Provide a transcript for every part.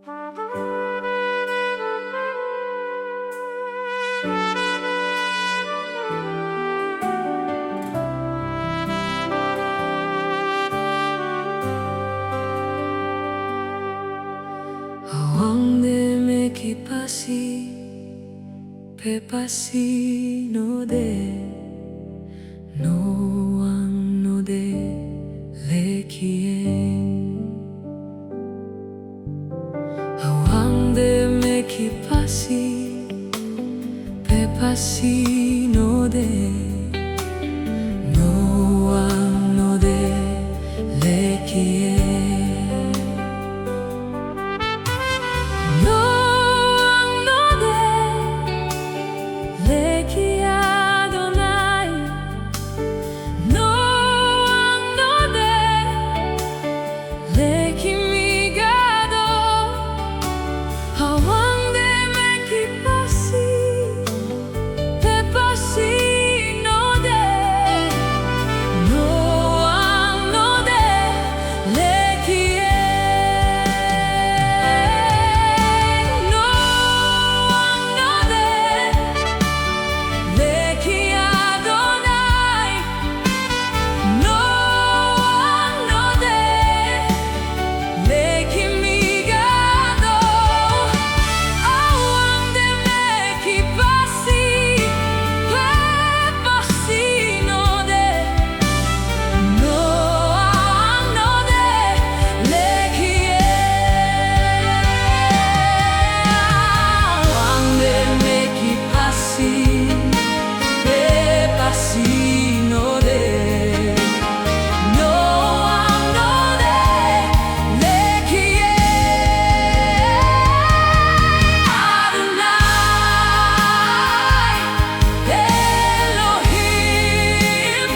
Wang Leki Pepasi no de no Wang no de Leki Wang Leki Pepasi no de no Wang no de Leki Leki Adonai, no Wang no de Leki migado, Wang de Leki Pepasi no de no Wang no de Leki no Wang no de Leki Adonai, no Wang no de Leki migado, Wang de Leki Pepasi no de no Wang no de Leki Wang de Leki Pepasi no de no Wang no de Leki Adonai, Elohim,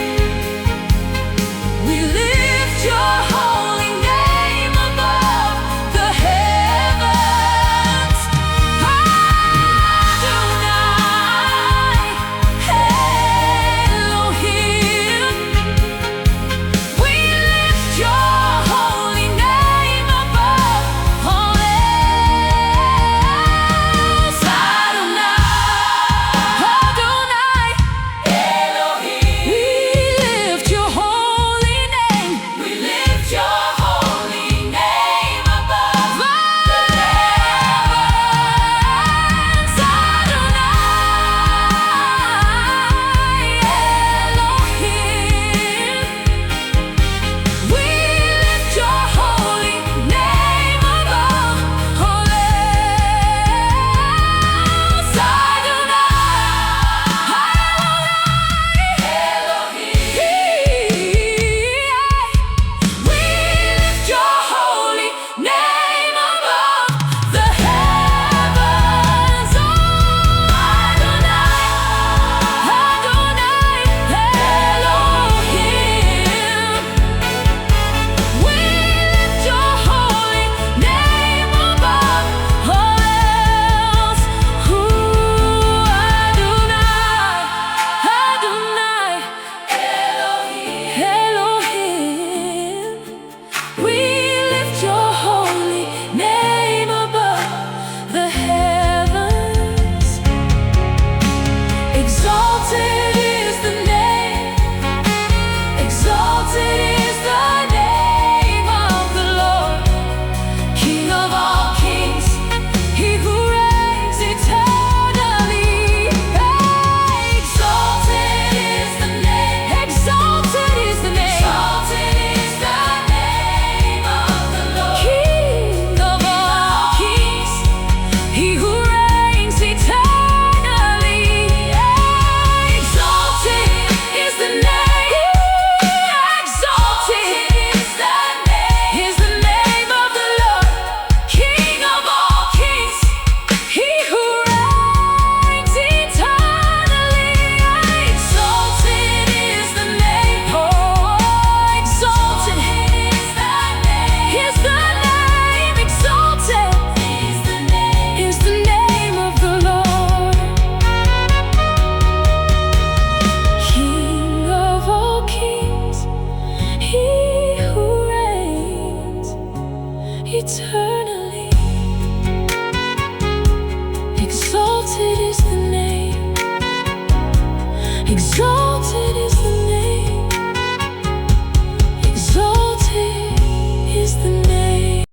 we lift your holy name above the heavens. Adonai, Elohim, we lift your holy name above all else. Adonai, Elohim, we lift your holy name. We lift your holy name above the heavens. Adonai, Elohim, we lift your holy name above all else. We lift your holy name above the heavens. Adonai, Elohim, we lift your holy name above all else. Adonai, Elohim, we lift your holy name above the heavens. Exalted is the name, exalted is the name of the Lord, King of all kings, He who reigns eternally. Exalted is the name, exalted is the name, exalted is the name of the Lord, King of all kings, He who reigns eternally. Exalted is the name, exalted is the name of the Lord, King of all kings, He who reigns eternally. Exalted is the name, oh, exalted is the name, exalted is the name of the Lord, King of all kings, He who reigns eternally. Exalted is